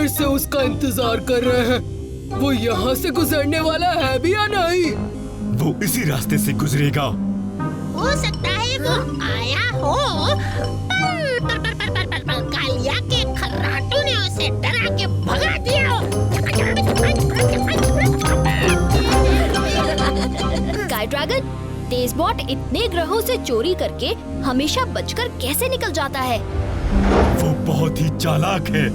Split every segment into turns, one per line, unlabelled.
फिर से उसका इंतजार कर रहे हैं। वो यहाँ से गुजरने वाला है भी या नहीं?
वो इसी रास्ते से गुजरेगा।
हो सकता है वो आया हो, पर कालिया के खर्राटों ने उसे डरा के भगा दिया।
स्काई ड्रैगन, तेजबॉट इतने ग्रहों से चोरी करके हमेशा बचकर कैसे निकल जाता है?
वो बहुत ही चालाक है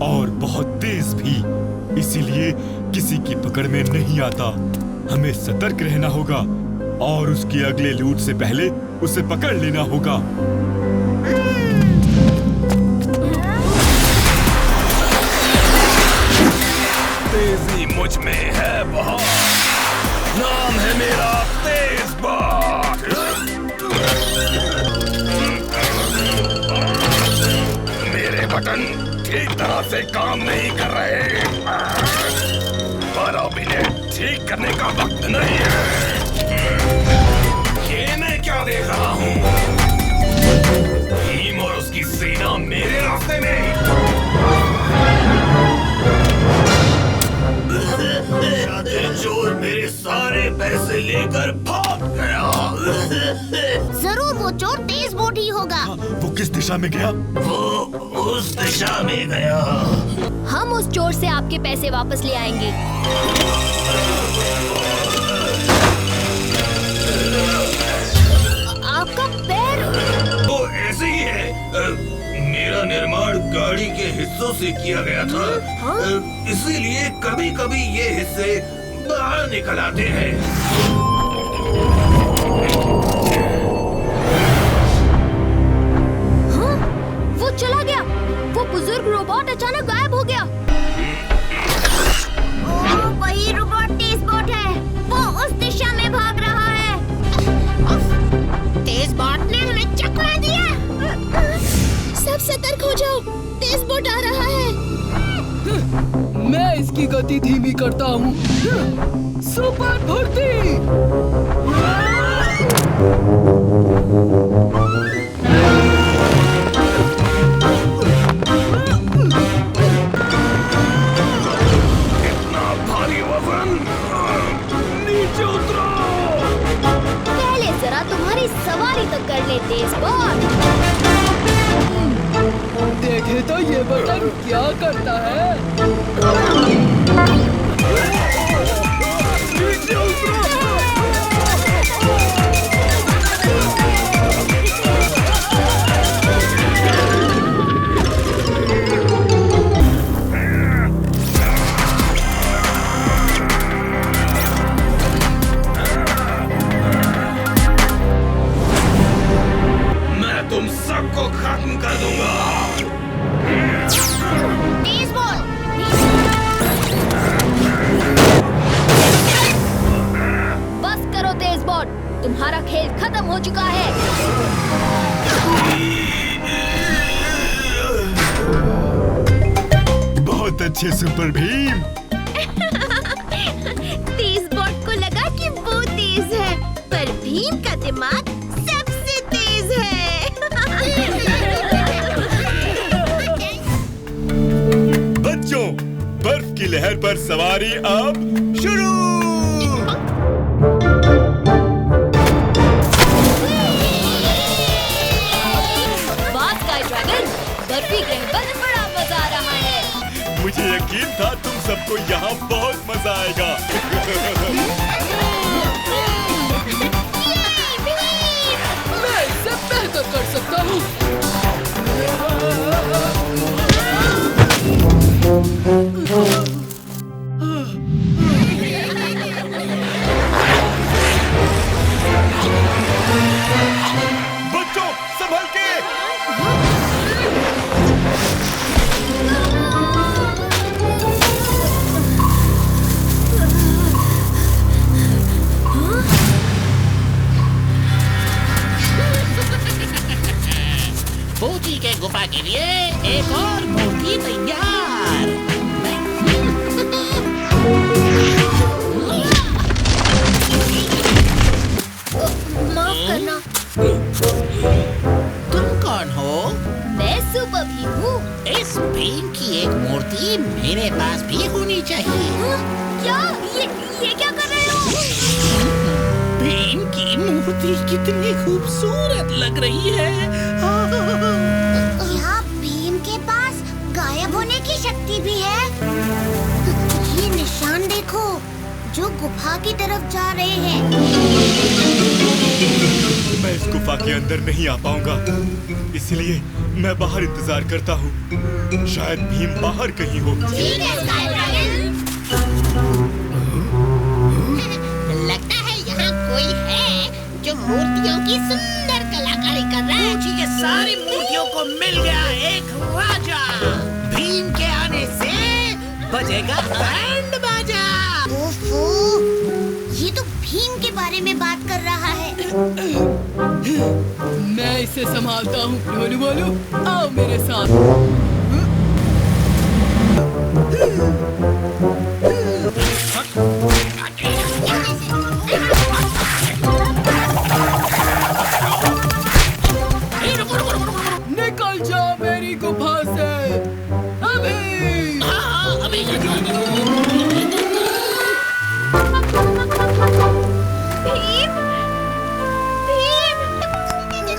और बहुत तेज भी, इसीलिए किसी की पकड़ में नहीं आता। हमें सतर्क रहना होगा और उसके अगले लूट से पहले उसे पकड़ लेना होगा।
तेजी मुझ में है बहुत, नाम है मेरा तेजबॉट। मेरे बटन ठीक तरह से काम नहीं कर रहे और अब इन्हें ठीक करने का वक्त नहीं है। ये मैं क्या देख रहा हूँ? भीम और उसकी सेना मेरे रास्ते में। चोर मेरे सारे पैसे लेकर भाग गया।
जरूर वो चोर तेजबॉट ही होगा।
वो किस दिशा में गया?
वो उस दिशा में गया।
हम उस चोर से आपके पैसे वापस ले आएंगे। आपका पैर?
वो ऐसे ही है। मेरा निर्माण गाड़ी के हिस्सों से किया गया था। इसीलिए कभी-कभी ये हिस्से बाहर निकल आते हैं।
हाँ? वो चला गया। वो बुजुर्ग रोबोट अचानक गायब हो गया।
वही रोबोट तेजबॉट है। वो उस दिशा में भाग रहा है। तेजबॉट ने हमें चकरा दिया।
सब सतर्क हो जाओ, तेजबॉट आ रहा है।
मैं इसकी गति धीमी करता हूँ। सुपर फुर्ती!
इतना भारी वजन, नीचे उतरो।
पहले जरा तुम्हारी सवारी तो कर ले तेजबॉट।
देखे तो ये बटन क्या करता है।
नीचे उतरो। मैं तुम सबको खत्म कर दूंगा।
बस करो तेजबॉट, तुम्हारा खेल खत्म हो चुका है।
बहुत अच्छे सुपर भीम।
तेजबॉट को लगा कि वो तेज है, पर भीम का दिमाग सबसे तेज है।
बच्चों, बर्फ की लहर पर सवारी अब शुरू।
वाह स्काई ड्रैगन, बर्फी ग्रह पर बड़ा मजा आ रहा है।
मुझे यकीन था तुम सबको यहाँ बहुत मजा आएगा।
मैं इससे बेहतर कर सकता हूँ।
बच्चों, संभल के।
बूटी के गुफा के लिए एक और मूर्ति तैयार।
माफ करना।
तुम कौन हो?
मैं सुपर भीम हूँ।
इस भीम भीम की एक मूर्ति मेरे पास भी होनी चाहिए।
क्या ये क्या कर रहे हो?
भीम की मूर्ति कितनी खूबसूरत लग रही है।
क्या भीम के पास गायब होने की शक्ति भी है? ये निशान देखो, जो गुफा की तरफ जा रहे हैं।
मैं इस गुफा के अंदर नहीं आ पाऊंगा, इसलिए मैं बाहर इंतजार करता हूँ। शायद भीम बाहर कहीं हो।
ठीक है स्काई ड्रैगन।
लगता है यहाँ कोई है जो मूर्तियों की सुंदर कलाकारी कर रहा है।
ये सारी मूर्तियों को मिल गया एक राजा। भीम के आने से बजेगा बैंड बाजा।
ओफो, ये तो भीम के बारे में बात कर रहा है।
मैं इसे संभालता हूँ। ढोलू बोलू, आओ मेरे साथ। निकल जाओ मेरी गुफा से अभी।
भीम, भीम,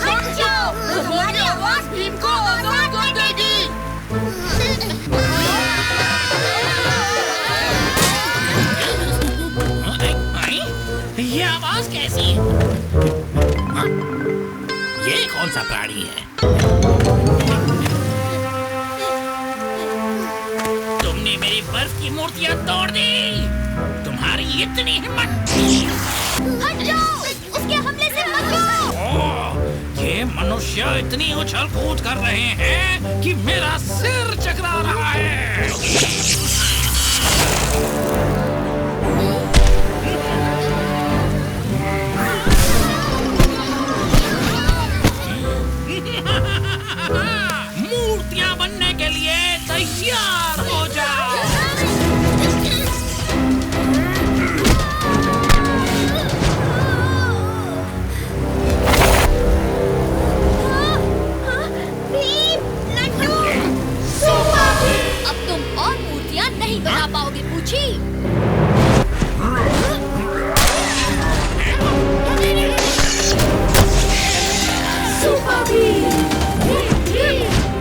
हट जाओ। हमारी आवाज भीम को आजाद कर देगी।
ये आवाज कैसी है? ये कौन सा प्राणी है? तुमने मेरी बर्फ की मूर्तियां तोड़ दी। तुम्हारी इतनी हिम्मत?
हट जाओ, उसके हमले से बचो।
ओह, ये मनुष्य इतनी उछल कूद कर रहे हैं कि मेरा सिर चकरा रहा है। मूर्तियां बनने के लिए तैयार हो जाओ।
भीम, नट्टू,
अब तुम और मूर्तियां नहीं बना पाओगे पूछी।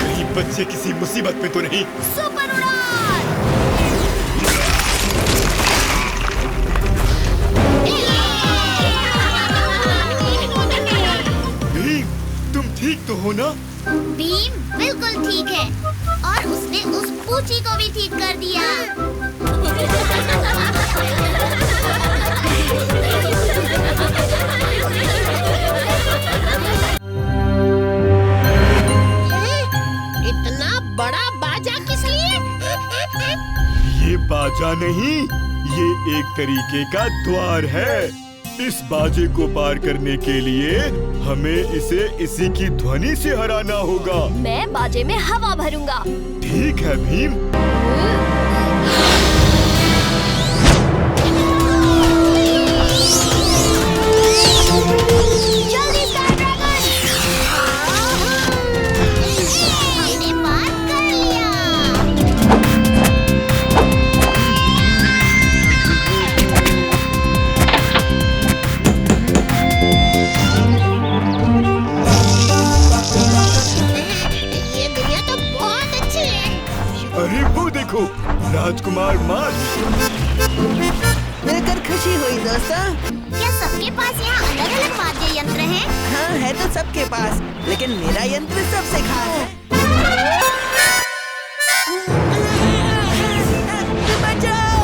कहीं बच्चे किसी मुसीबत में तो नहीं?
सुपर उड़ान।
भीम, तुम ठीक तो हो ना?
भीम बिल्कुल ठीक है, और उसने उस पूची को भी ठीक कर दिया।
इतना बड़ा बाजा किस लिए?
ये बाजा नहीं, ये एक तरीके का द्वार है। इस बाजे को पार करने के लिए हमें इसे इसी की ध्वनि से हराना होगा।
मैं बाजे में हवा भरूंगा।
ठीक है भीम।
जल्दी स्टार ड्रैगन। मैंने बात कर लिया।
ये दुनिया तो बहुत अच्छी है।
अरे वो देखो, राजकुमार मार्च।
मिलकर खुशी हुई दोस्तों।
क्या सबके पास यहाँ अलग-अलग वाद्य यंत्र हैं?
हाँ है तो सबके पास, लेकिन मेरा यंत्र सबसे खास है। बचाओ!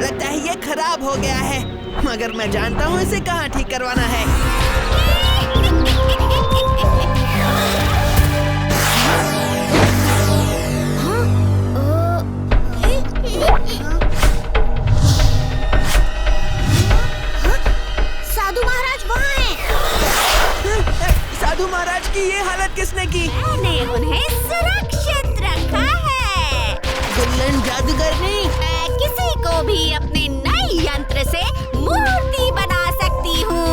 लगता है ये खराब हो गया है, मगर मैं जानता हूँ इसे कहाँ ठीक करवाना है।
साधु महाराज वहाँ हैं।
साधु महाराज की ये हालत किसने की?
मैंने उन्हें सुरक्षित रखा है।
गुल्लन जादूगरनी।
मैं किसी को भी अपने नए यंत्र से मूर्ति बना सकती हूँ।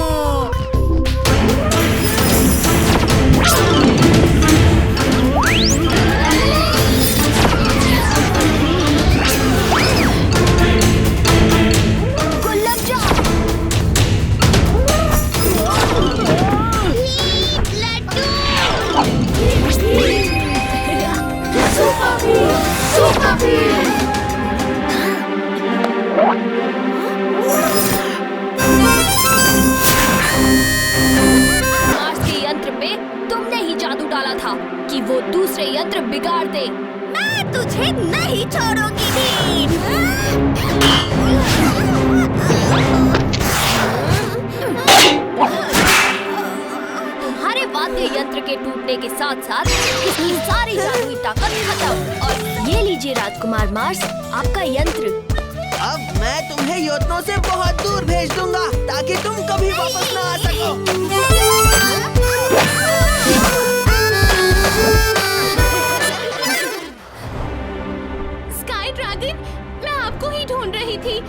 कि वो दूसरे यंत्र बिगाड़ दे।
मैं तुझे नहीं छोड़ूंगी भीम।
तुम्हारे वाद्य यंत्र के टूटने के साथ साथ इसकी सारी जादुई ताकत खत्म। और ये लीजिए राजकुमार मार्स, आपका यंत्र।
अब मैं तुम्हें योतनों से बहुत दूर भेज दूंगा ताकि तुम कभी वापस ना आ सको।
स्काई ड्रैगन, मैं आपको ही ढूंढ रही थी।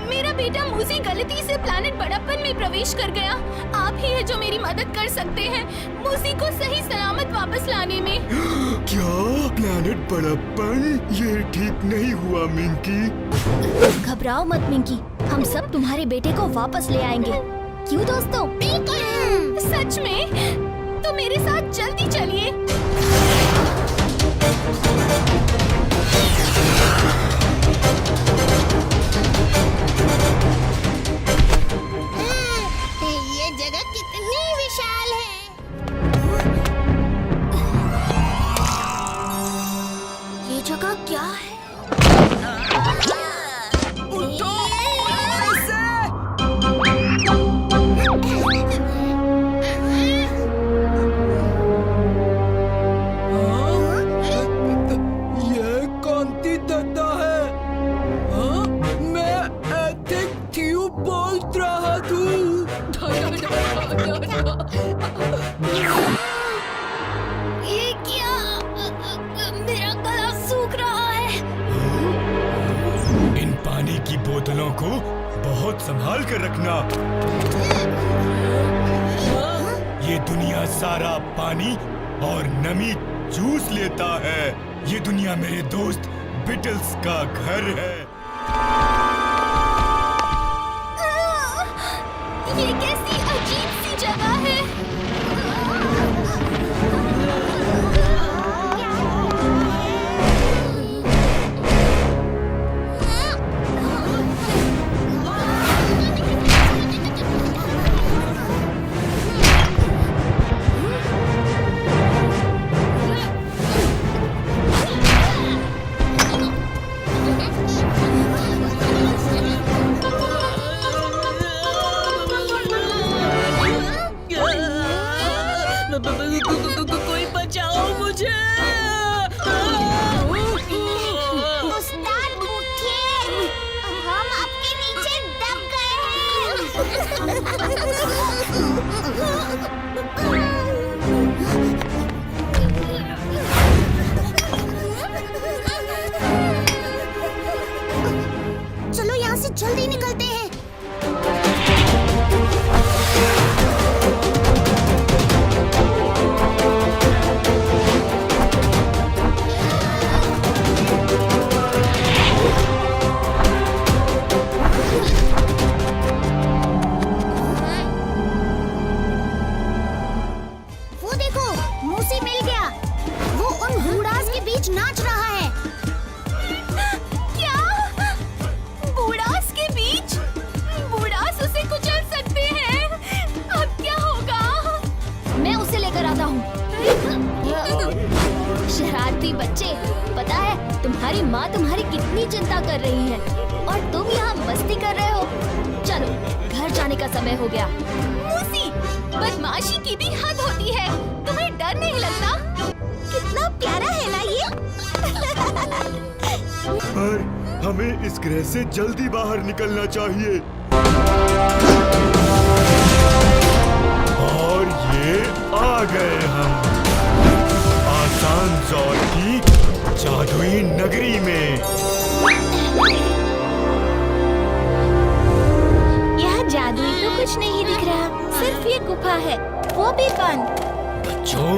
मेरा बेटा मूसी गलती से प्लैनेट बड़प्पन में प्रवेश कर गया। आप ही है जो मेरी मदद कर सकते हैं मूसी को सही सलामत वापस लाने में।
क्या प्लैनेट बड़प्पन? ये ठीक नहीं हुआ मिंकी।
घबराओ मत मिंकी, हम सब तुम्हारे बेटे को वापस ले आएंगे। क्यों दोस्तों? सच में? तो मेरे साथ जल्दी चलिए।
ये जगह कितनी विशाल है।
ये जगह क्या है?
ये कांति दत्ता है। हाँ? मैं एथिक थ्यू बोल रहा हूँ।
ये क्या? मेरा गला सूख रहा है।
इन पानी की बोतलों को बहुत संभाल कर रखना। ये दुनिया सारा पानी और नमी चूस लेता है। ये दुनिया मेरे दोस्त बिटल्स का घर है।
ये कैसी अजीब सी जगह है।
कोई बचाओ मुझे।
उस्ताद उठिए, हम आपके नीचे दब गए हैं। चलो यहाँ से जल्दी निकलते हैं। वो देखो, मूसी मिल गया। वो उन बूढ़ास के बीच नाच रहा है।
क्या? बूढ़ास के बीच? बूढ़ास उसे कुचल सकते हैं। अब क्या होगा? मैं उसे लेकर आता हूँ। शरारती बच्चे, पता है तुम्हारी माँ तुम्हारी कितनी चिंता कर रही है और तुम यहाँ मस्ती कर रहे हो। चलो घर जाने का समय हो गया। मूसी, बदमाशी की भी हद होती है। तुम्हें डर नहीं लगता?
कितना प्यारा है ना ये।
पर हमें इस ग्रह से जल्दी बाहर निकलना चाहिए। और ये आ गए हम आसानसोल की जादुई नगरी में।
यहाँ जादुई तो कुछ नहीं दिख रहा, सिर्फ ये गुफा है, वो भी बंद।
बच्चों,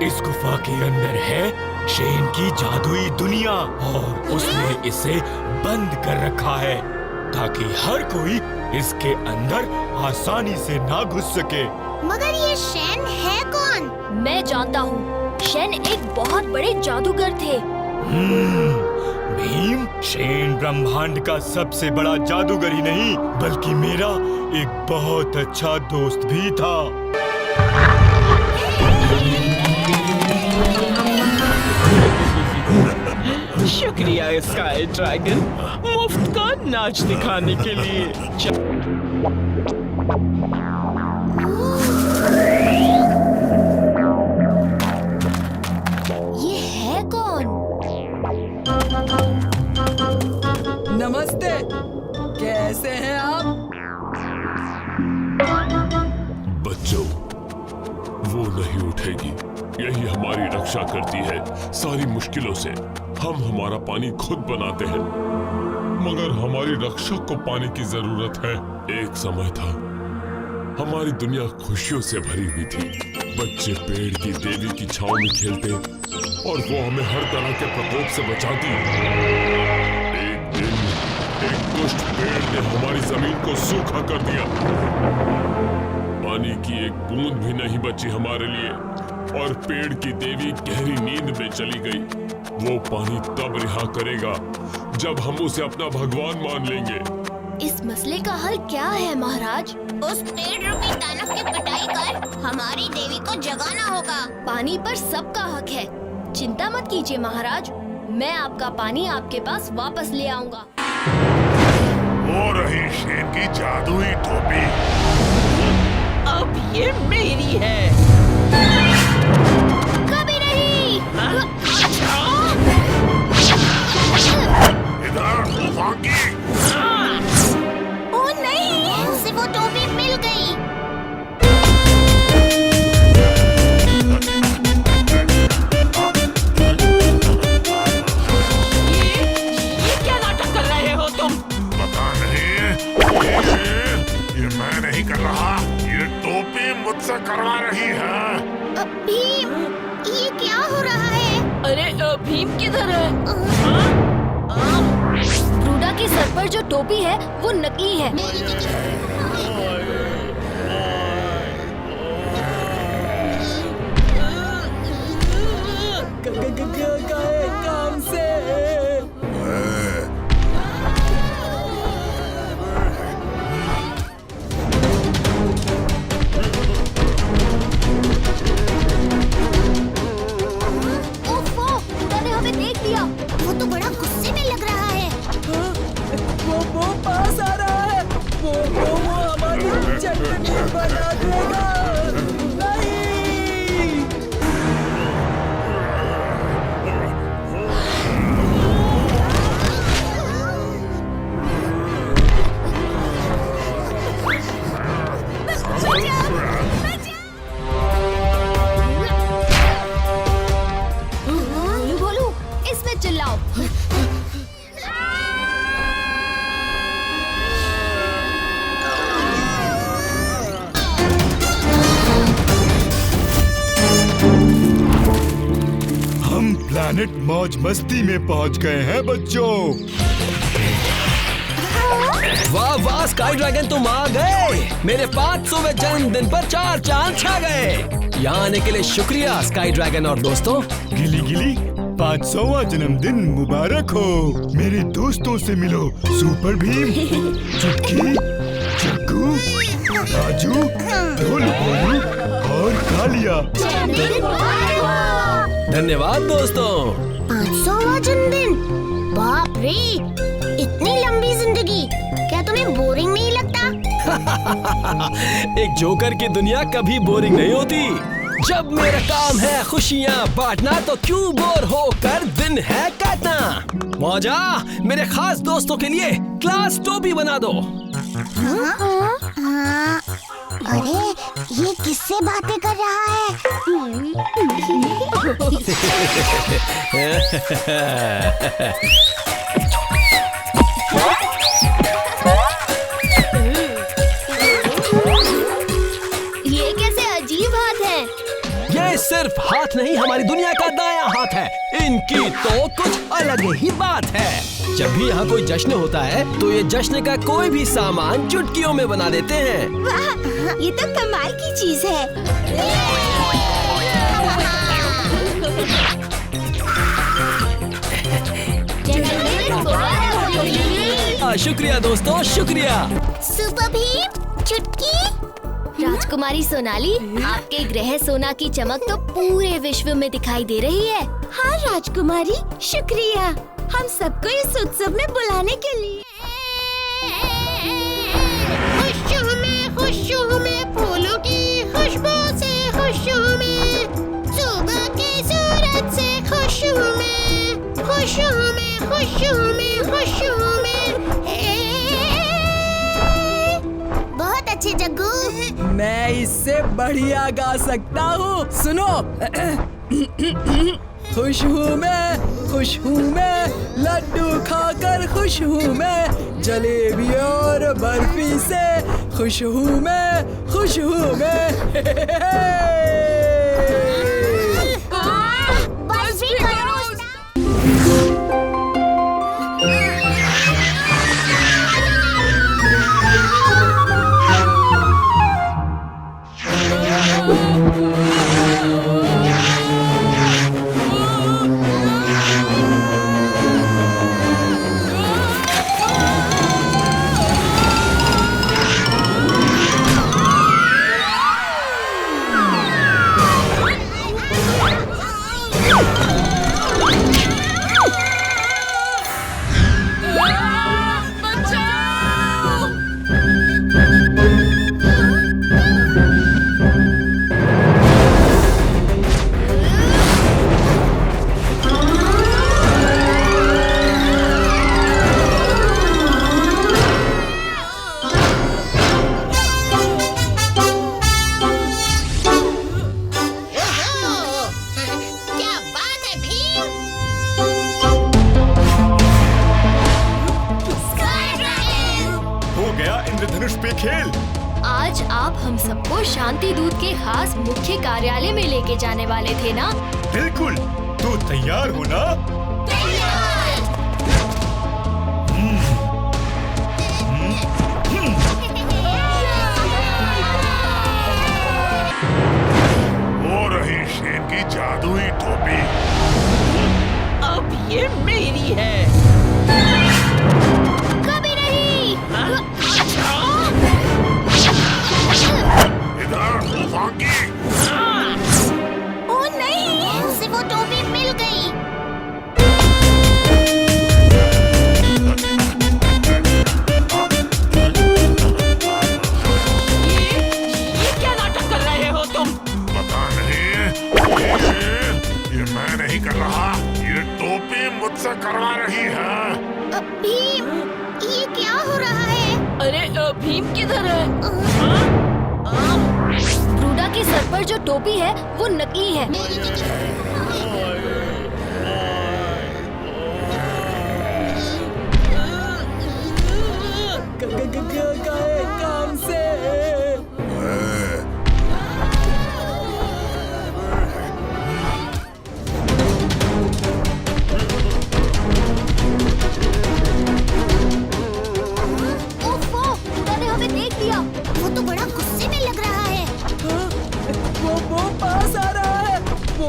इस गुफा के अंदर है शेन की जादुई दुनिया और उसने इसे बंद कर रखा है ताकि हर कोई इसके अंदर आसानी से ना घुस सके।
मगर ये शेन है कौन?
मैं जानता हूँ, शेन एक बहुत बड़े जादूगर थे।
भीम, शेन ब्रह्मांड का सबसे बड़ा जादूगर ही नहीं बल्कि मेरा एक बहुत अच्छा दोस्त भी था।
शुक्रिया स्काई ड्रैगन, मुफ्त का नाच दिखाने के लिए।
ये है कौन?
नमस्ते, कैसे हैं आप?
बच्चों, वो नहीं उठेगी। यही हमारी रक्षा करती है सारी मुश्किलों से। हम हमारा पानी खुद बनाते हैं, मगर हमारी रक्षा को पानी की जरूरत है। एक समय था हमारी दुनिया खुशियों से भरी हुई थी। बच्चे पेड़ की देवी की छांव में खेलते और वो हमें हर तरह के प्रकोप से बचाती। एक दिन एक दुष्ट पेड़ ने हमारी जमीन को सूखा कर दिया। पानी की एक बूंद भी नहीं बची हमारे लिए और पेड़ की देवी गहरी नींद में चली गई। वो पानी तब रिहा करेगा जब हम उसे अपना भगवान मान लेंगे।
इस मसले का हल क्या है महाराज?
उस पेड़ रूपी दानव की पिटाई कर हमारी देवी को जगाना होगा।
पानी पर सबका हक है, चिंता मत कीजिए महाराज, मैं आपका पानी आपके पास वापस ले आऊंगा।
वो रही शेर की जादुई टोपी।
अब ये मेरी है।
कभी नहीं।
इधर तूफान की।
ओ नहीं, उसे वो टोपी मिल गई।
ये क्या नाटक कर रहे हो तुम?
पता नहीं, ये मैं नहीं कर रहा, ये टोपी मुझसे करवा रही है।
भीम, ये क्या हो रहा है?
अरे भीम किधर है?
फ्रूडा के सर पर जो टोपी है वो नकली है।
गए काम से।
ओफो, फ्रूडा ने हमें देख लिया।
वो तो बड़ा गुस्से में लग रहा है।
वो पास आ रहा है। वो हमारी चटनी बना देगा। नहीं।
भोलू, इसमें चिल्लाओ।
हम प्लैनेट मौज मस्ती में पहुंच गए हैं बच्चों।
वाह वाह स्काई ड्रैगन, तुम आ गए। मेरे 500वें जन्मदिन पर 4 चांद छा गए। यहाँ आने के लिए शुक्रिया स्काई ड्रैगन और दोस्तों।
गिली गिली 500वां जन्मदिन मुबारक हो। मेरे दोस्तों से मिलो, सुपर भीम, चुटकी, चक्कू, राजू, ढोल भोलू और कालिया।
धन्यवाद दोस्तों।
500वां जन्मदिन, बाप रे, इतनी लंबी जिंदगी, क्या तुम्हें बोरिंग नहीं लगता?
एक जोकर की दुनिया कभी बोरिंग नहीं होती। जब मेरा काम है खुशियाँ बांटना, तो क्यों बोर होकर दिन है काटना। मौजा, मेरे खास दोस्तों के लिए क्लास टोपी बना दो।
अरे, ये किससे बातें कर रहा
ये कैसे अजीब हाथ है?
ये सिर्फ हाथ नहीं, हमारी दुनिया का दायां हाथ है। इनकी तो कुछ अलग ही बात है। जब भी यहाँ कोई जश्न होता है तो ये जश्न का कोई भी सामान चुटकियों में बना देते हैं।
वाह, ये तो कमाल की चीज है।
शुक्रिया दोस्तों, शुक्रिया।
सुपर भीम, चुटकी।
राजकुमारी सोनाली, आपके ग्रह सोना की चमक तो पूरे विश्व में दिखाई दे रही है।
हाँ राजकुमारी, शुक्रिया।
हम सबको इस उत्सव में बुलाने के लिए।
खुश हूँ मैं फूलों की खुशबू से खुश हूँ मैं, सुबह की सूरज से खुश हूँ मैं, खुश हूँ मैं, खुश हूँ मैं, खुश हूँ मैं।
बहुत अच्छे जग्गू।
मैं इससे बढ़िया गा सकता हूँ, सुनो। खुश हूँ मैं, लड्डू खाकर खुश हूँ मैं, जलेबी और बर्फी से खुश हूँ मैं।
बस भी करो।
क्या बात है भीम।
हो गया इंद्रधनुष पे खेल।
आज आप हम सबको शांति दूत के खास मुख्य कार्यालय में लेके जाने वाले थे ना?
बिल्कुल, तू तैयार हो ना?
वो रही शेन की जादुई टोपी।
अब ये मेरी है।
कभी नहीं।
इधर तूफान की।
ओ नहीं, उसे वो टोपी मिल गई।
ये क्या नाटक कर रहे हो तुम?
पता नहीं, ये मैं नहीं कर रहा, ये टोपी मुझसे करवा रही है।
भीम, ये क्या हो रहा है?
अरे भीम किधर है?
ब्रूडा के सर पर जो टोपी है वो नकली है।
गए काम से।
ओफो, ब्रूडा ने हमें देख लिया।
वो तो बड़ा गुस्से में लग रहा है।
वो पास आ रहा है। वो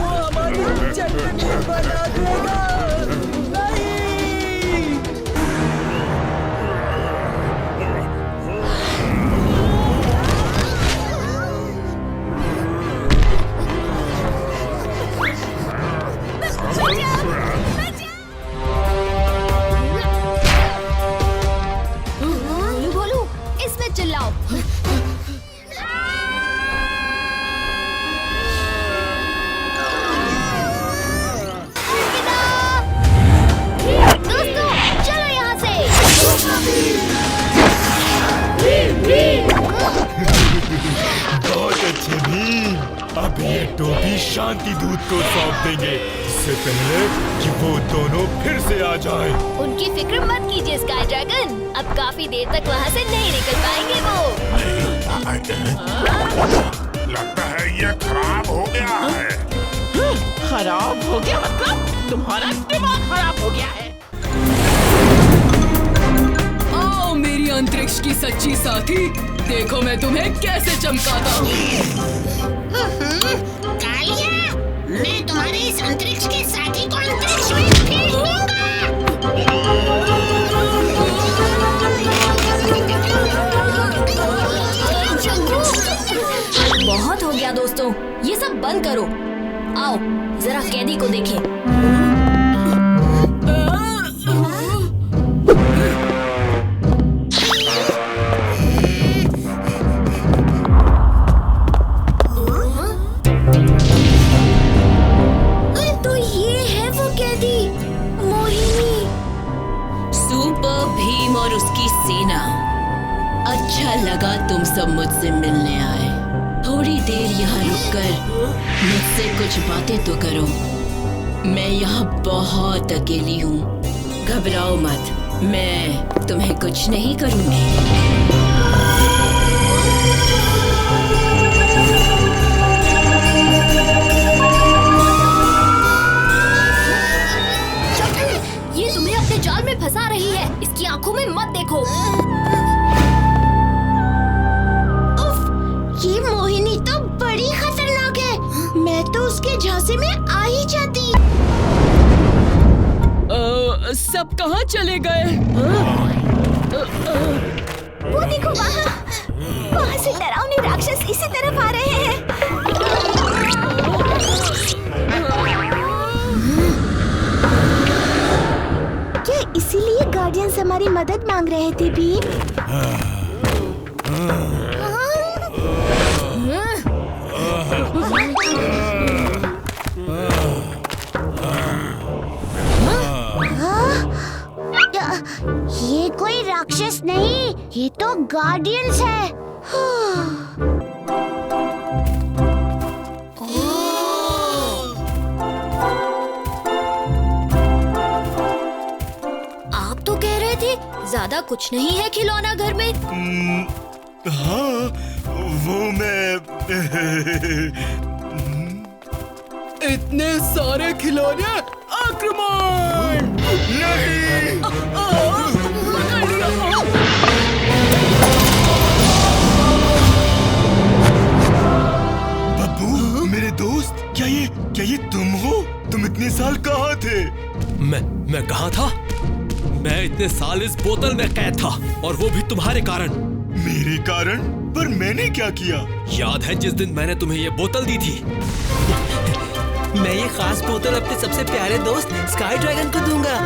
हमारी चटनी बना देगा। नहीं।
भोलू भोलू, इसमें चिल्लाओ। दोस्तों, चलो यहाँ से।
बहुत अच्छे भीम। अब ये टोपी शांति दूत को सौंप देंगे, इससे पहले कि वो दोनों फिर से आ जाएं।
उनकी फिक्र मत कीजिए स्काई ड्रैगन, अब काफी देर तक वहाँ से नहीं निकल पाएंगे वो।
लगता है ये खराब हो गया है।
खराब हो गया मतलब तुम्हारा दिमाग खराब हो गया है।
आओ मेरी अंतरिक्ष की सच्ची साथी, देखो मैं तुम्हें कैसे चमकाता हूँ।
कालिया, मैं तुम्हारे इस अंतरिक्ष के साथी को अंतरिक्ष में फेंक दूंगा।
बहुत हो गया दोस्तों, ये सब बंद करो। आओ जरा कैदी को देखें।
सेना, अच्छा लगा तुम सब मुझसे मिलने आए। थोड़ी देर यहाँ रुककर मुझसे कुछ बातें तो करो। मैं यहाँ बहुत अकेली हूँ। घबराओ मत, मैं तुम्हें कुछ नहीं करूँगी।
ये तुम्हें अपने जाल में फंसा रही है। इसकी आंखों में मत देखो।
उफ, ये मोहिनी तो बड़ी खतरनाक है। मैं तो उसके झांसे में आ ही जाती।
सब कहाँ चले गए?
वो देखो वहाँ से डरावने राक्षस इसी तरफ आ रहे हैं।
क्या इसीलिए गार्डियंस हमारी मदद मांग रहे थे भीम? ये कोई राक्षस नहीं, ये तो गार्डियंस है।
आप तो कह रहे थे ज्यादा कुछ नहीं है खिलौना घर में।
हाँ, वो मैं
इतने सारे खिलौने, आक्रमण!
नहीं।
पकड़ लिया।
बब्बू, मेरे दोस्त, क्या ये तुम हो? तुम इतने साल कहाँ थे?
मैं कहाँ था? मैं इतने साल इस बोतल में कैद था, और वो भी तुम्हारे कारण।
मेरे कारण? पर मैंने क्या किया?
याद है जिस दिन मैंने तुम्हें ये बोतल दी थी?
मैं ये खास बोतल अपने सबसे प्यारे दोस्त स्काई ड्रैगन को दूंगा।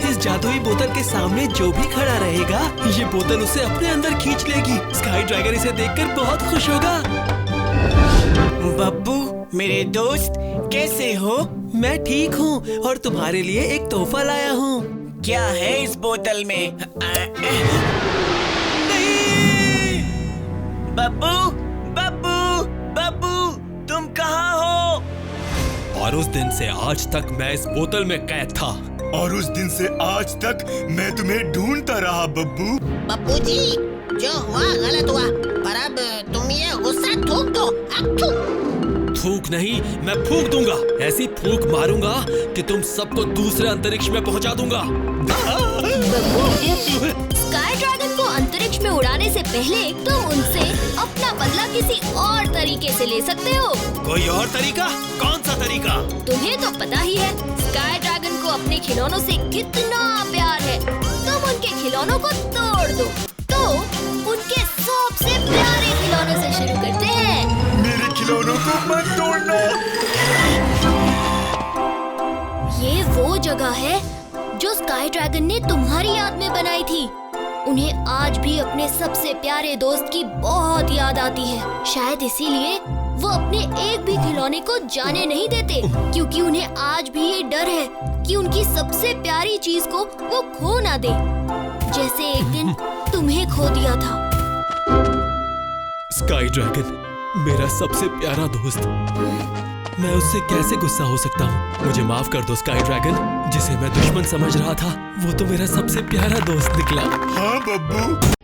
इस जादुई बोतल के सामने जो भी खड़ा रहेगा, ये बोतल उसे अपने अंदर खींच लेगी। स्काई ड्रैगन इसे देखकर बहुत खुश होगा।
बब्बू, मेरे दोस्त, कैसे हो?
मैं ठीक हूँ, और तुम्हारे लिए एक तोहफा लाया हूँ।
क्या है इस बोतल में?
नहीं!
बब्बू, बब्बू, बब्बू, तुम कहाँ हो?
और उस दिन से आज तक मैं इस बोतल में कैद था।
और उस दिन से आज तक मैं तुम्हें ढूंढता रहा बब्बू।
बब्बू जी, जो हुआ गलत हुआ, पर अब तुम ये गुस्सा थूक दो।
थूक नहीं, मैं फूंक दूंगा। ऐसी फूंक मारूंगा कि तुम सबको दूसरे अंतरिक्ष में पहुंचा दूंगा।
स्काई ड्रैगन को अंतरिक्ष में उड़ाने से पहले तुम उनसे अपना बदला किसी और तरीके से ले सकते हो।
कोई और तरीका? कौन सा तरीका?
तुम्हें तो पता ही है स्काई ड्रैगन को अपने खिलौनों से कितना प्यार है। तुम उनके खिलौनों को तोड़ दो। तो उनके सबसे प्यारे खिलौनों से शुरू करते हैं।
मेरे खिलौनों को मत तोड़ना।
ये वो जगह है जो स्काई ड्रैगन ने तुम्हारी याद में बनाई थी। उन्हें आज भी अपने सबसे प्यारे दोस्त की बहुत याद आती है। शायद इसीलिए वो अपने एक भी खिलौने को जाने नहीं देते, क्योंकि उन्हें आज भी ये डर है कि उनकी सबसे प्यारी चीज को वो खो ना दे, जैसे एक दिन तुम्हें खो दिया था।
स्काई ड्रैगन, मेरा सबसे प्यारा दोस्त, मैं उससे कैसे गुस्सा हो सकता हूँ? मुझे माफ कर दो स्काई ड्रैगन, जिसे मैं दुश्मन समझ रहा था, वो तो मेरा सबसे प्यारा दोस्त निकला।
हाँ बब्बू।